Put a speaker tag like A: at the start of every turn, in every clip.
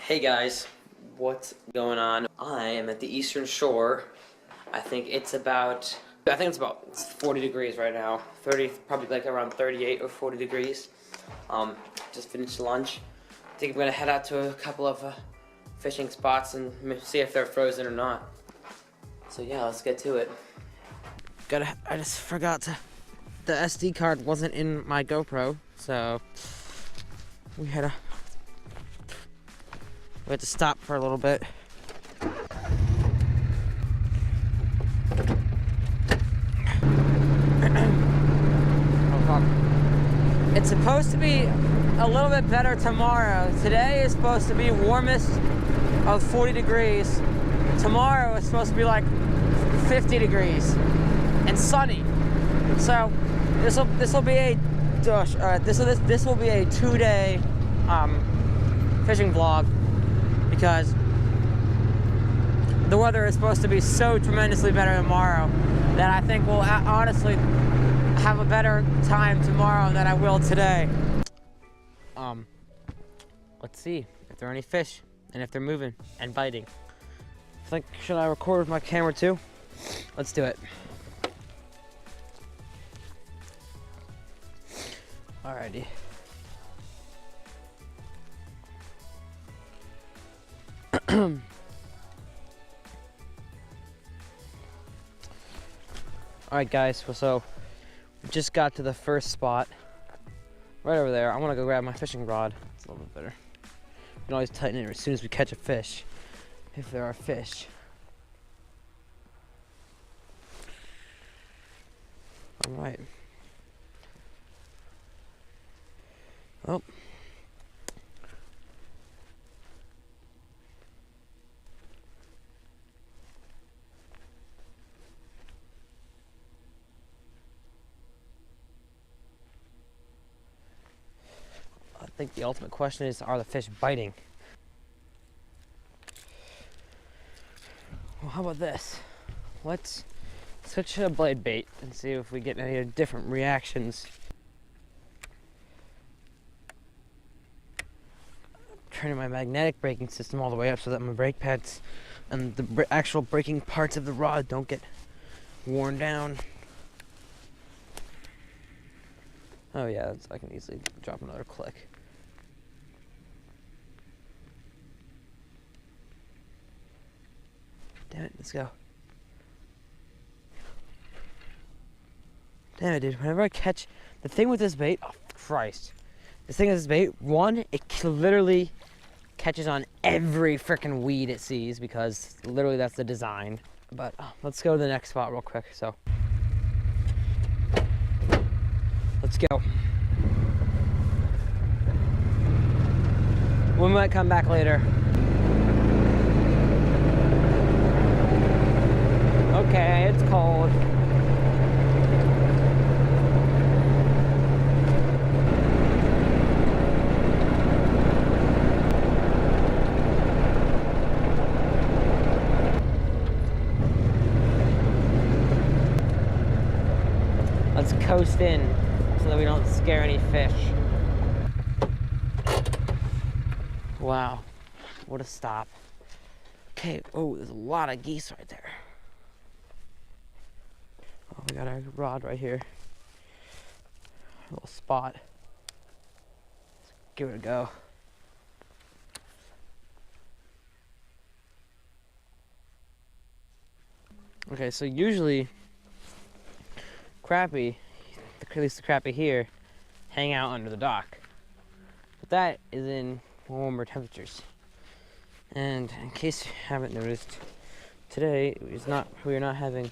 A: Hey guys, what's going on? I am at the Eastern Shore. I think it's about 40 degrees right now. 30, probably like around 38 or 40 degrees. Just finished lunch. I think I'm gonna head out to a couple of fishing spots and see if they're frozen or not. So yeah, let's get to it. I just forgot the SD card wasn't in my GoPro, so we had to stop for a little bit. It's supposed to be a little bit better tomorrow. Today is supposed to be warmest of 40 degrees. Tomorrow is supposed to be like 50 degrees and sunny. So this will be a this will be a 2-day fishing vlog, because the weather is supposed to be so tremendously better tomorrow that I think we'll honestly have a better time tomorrow than I will today. Let's see if there are any fish and if they're moving and biting. Should I record with my camera too? Let's do it. Alrighty. Alright guys, so we just got to the first spot right over there. I want to go grab my fishing rod. It's a little bit better. We can always tighten it as soon as we catch a fish, if there are fish. Alright. Oh. I think the ultimate question is, are the fish biting? Well, how about this? Let's switch to a blade bait and see if we get any different reactions. Turning my magnetic braking system all the way up so that my brake pads and the actual braking parts of the rod don't get worn down. Oh yeah, I can easily drop another click. Damn it, let's go. Damn it, dude. Whenever I catch... The thing with this bait... Oh, Christ. The thing with this bait, one, it literally catches on every freaking weed it sees, because literally that's the design. But let's go to the next spot real quick, so... Let's go. We might come back later. Okay, it's cold. Let's coast in so that we don't scare any fish. Wow, what a stop. Okay, oh, there's a lot of geese right there. Oh, we got our rod right here. A little spot. Let's give it a go. Okay, so usually crappie, at least the crappie here, hang out under the dock. But that is in warmer temperatures. And in case you haven't noticed, today we are not having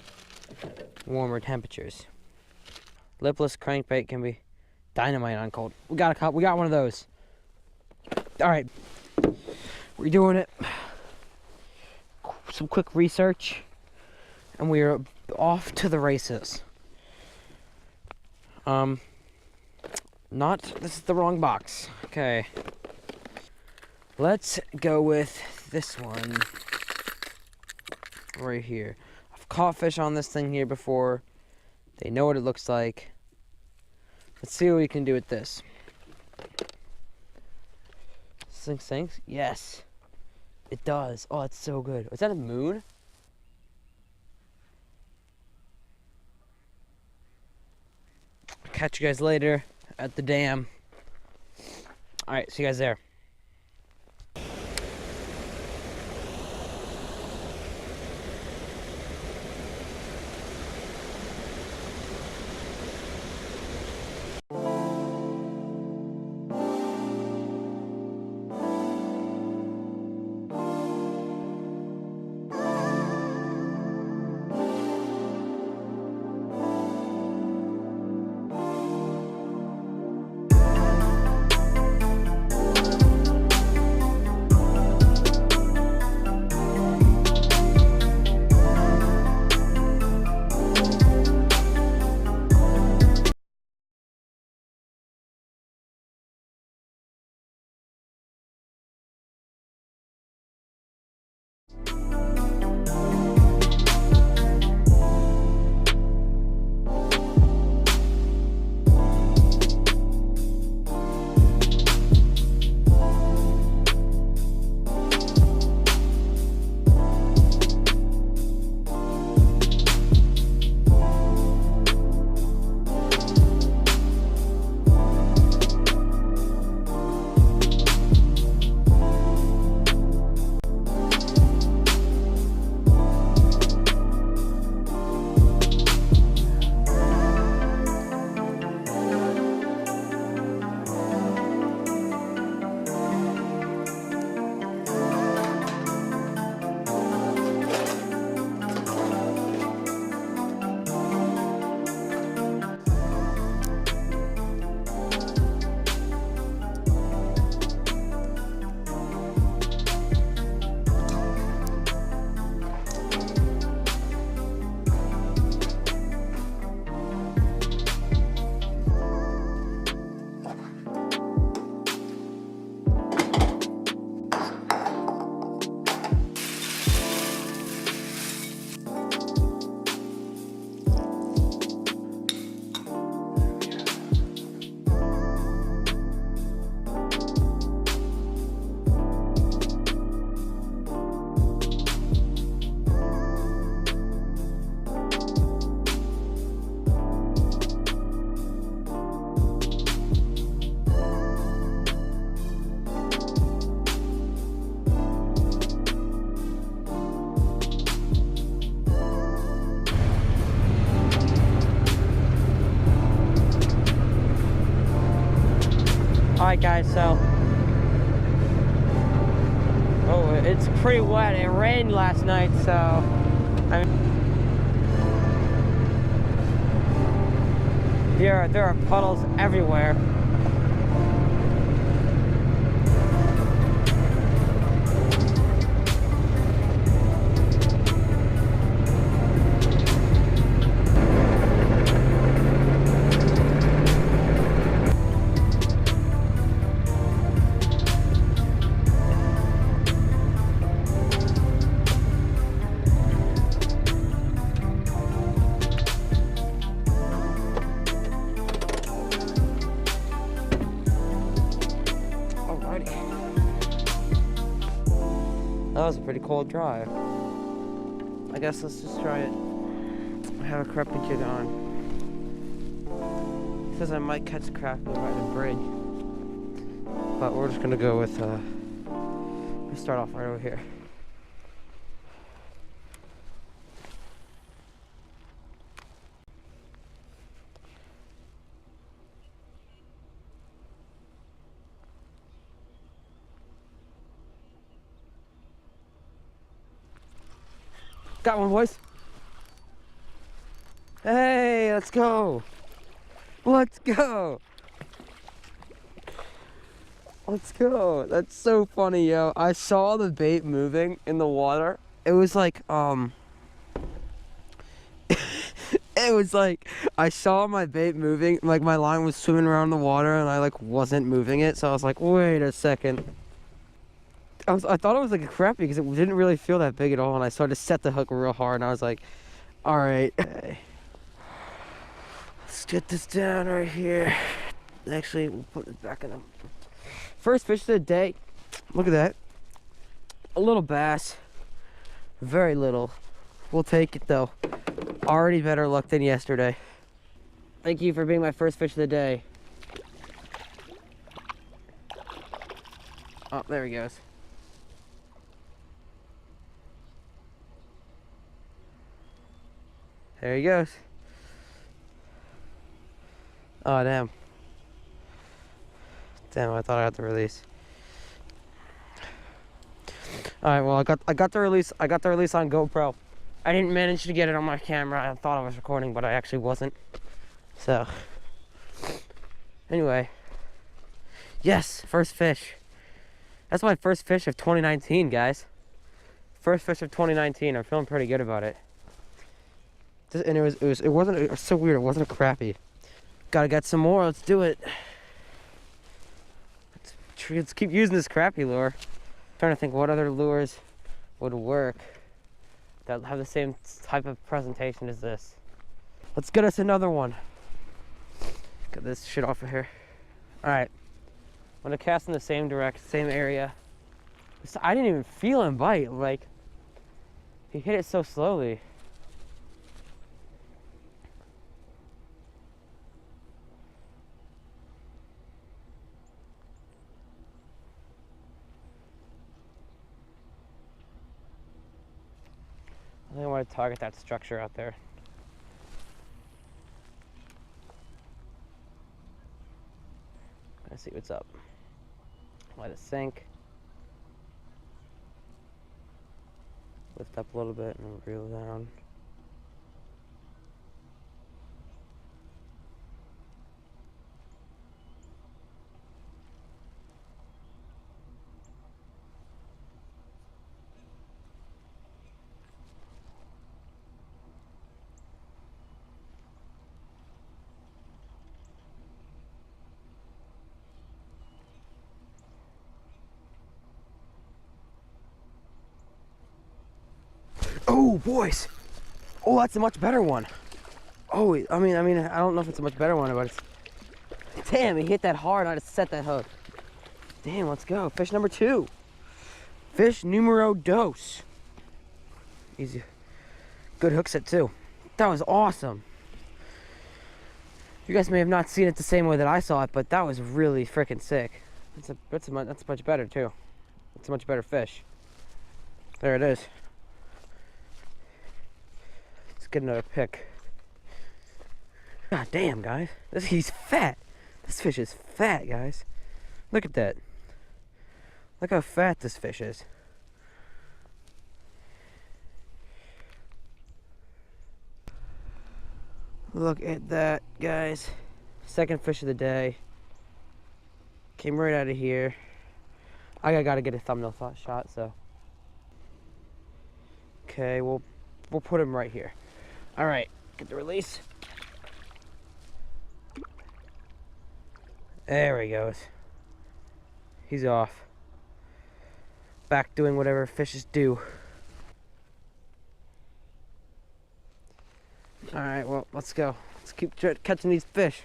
A: warmer temperatures. Lipless crankbait can be dynamite on cold. We got one of those. All right, we're doing it. Some quick research, and we are off to the races. This is the wrong box. Okay. Let's go with this one right here. I've caught fish on this thing here before. They know what it looks like. Let's see what we can do with this. This thing sinks? Yes. It does. Oh, it's so good. Is that a moon? Catch you guys later at the dam. Alright, see you guys there. Alright guys, so it's pretty wet. It rained last night, so there are puddles everywhere. That was a pretty cold drive. I guess let's just try it. I have a crappy jig on. It says I might catch crappie by the bridge. But we're just gonna go with, we start off right over here. Got one, boys. Hey, let's go. Let's go. Let's go. That's so funny, yo. I saw the bait moving in the water. It was like, it was like, I saw my bait moving, like my line was swimming around the water and I like wasn't moving it. So I was like, wait a second. I thought it was like a crappie because it didn't really feel that big at all, and I started to set the hook real hard, and I was like, all right, okay. Let's get this down right here. Actually, we'll put it back in the first fish of the day. Look at that. a little bass. Very little. We'll take it though. Already better luck than yesterday. Thank you for being my first fish of the day. Oh, there he goes. There he goes. Oh, damn. Damn, I thought I had the release. Alright, well, I got the release on GoPro. I didn't manage to get it on my camera. I thought I was recording, but I actually wasn't. So, anyway. Yes, first fish. That's my first fish of 2019, guys. First fish of 2019. I'm feeling pretty good about it. And it was so weird. It wasn't a crappie. Gotta get some more. Let's do it. Let's keep using this crappie lure. Trying to think what other lures would work that have the same type of presentation as this. Let's get us another one. Get this shit off of here. All right, I'm gonna cast in the same area. I didn't even feel him bite. Like, he hit it so slowly. I think I want to target that structure out there. Let's see what's up. Let it sink. Lift up a little bit and reel down. Oh, boys! Oh, that's a much better one. Oh, I mean, I don't know if it's a much better one, but it's... Damn, he hit that hard. I just set that hook. Damn, let's go. Fish number 2. Fish numero dos. Easy. Good hook set, too. That was awesome. You guys may have not seen it the same way that I saw it, but that was really freaking sick. That's much better, too. It's a much better fish. There it is. Get another pick. God damn, guys. He's fat. This fish is fat, guys. Look at that. Look how fat this fish is. Look at that, guys. Second fish of the day. Came right out of here. I gotta get a thumbnail shot, so. Okay, we'll put him right here. All right, get the release. There he goes. He's off. Back doing whatever fishes do. All right, well, let's go. Let's keep catching these fish.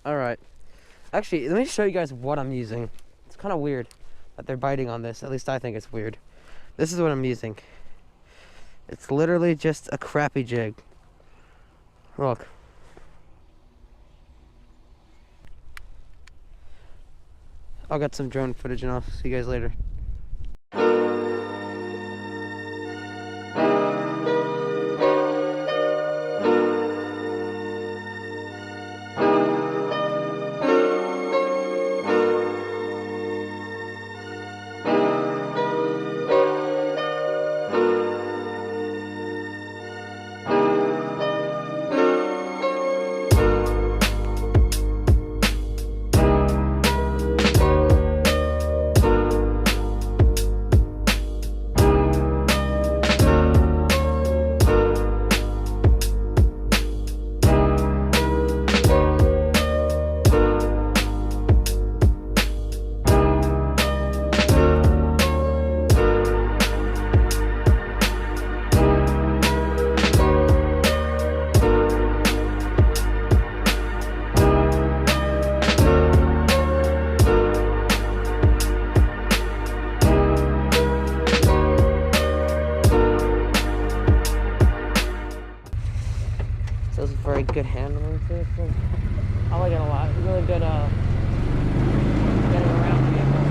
A: All right. Actually, let me show you guys what I'm using. It's kind of weird that they're biting on this. At least I think it's weird. This is what I'm using. It's literally just a crappy jig. Look. I'll get some drone footage and I'll see you guys later. very good handling to it. So I like it a lot. It's really good getting around vehicle.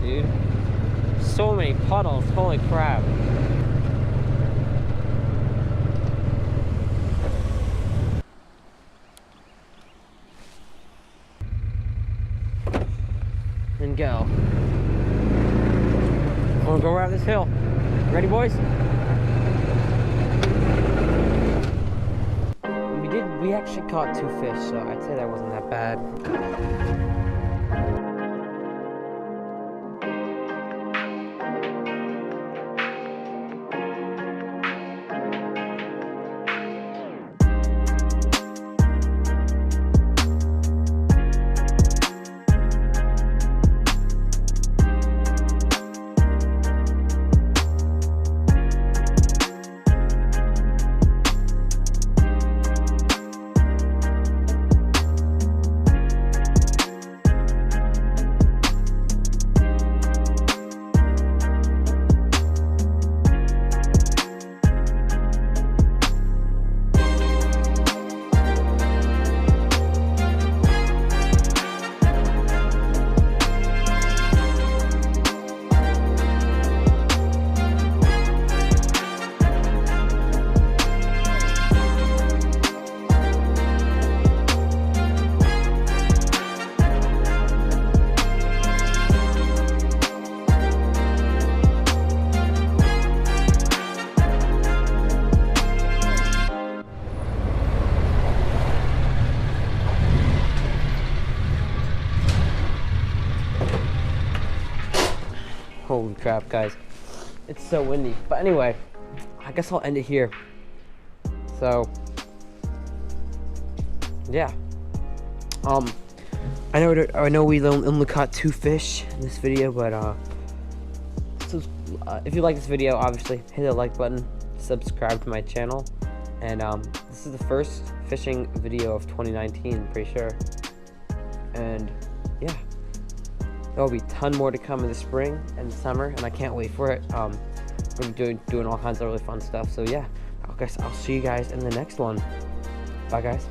A: Dude, so many puddles, holy crap. And go. I'm gonna go around this hill. Ready, boys? We actually caught 2 fish, so I'd say that wasn't that bad. Holy crap, guys. It's so windy. But anyway, I guess I'll end it here. So, yeah. I know we only caught 2 fish in this video, but if you like this video, obviously hit the like button, subscribe to my channel, and this is the first fishing video of 2019, I'm pretty sure. And yeah, there will be a ton more to come in the spring and summer, and I can't wait for it. We're doing all kinds of really fun stuff. So yeah, I guess I'll see you guys in the next one. Bye, guys.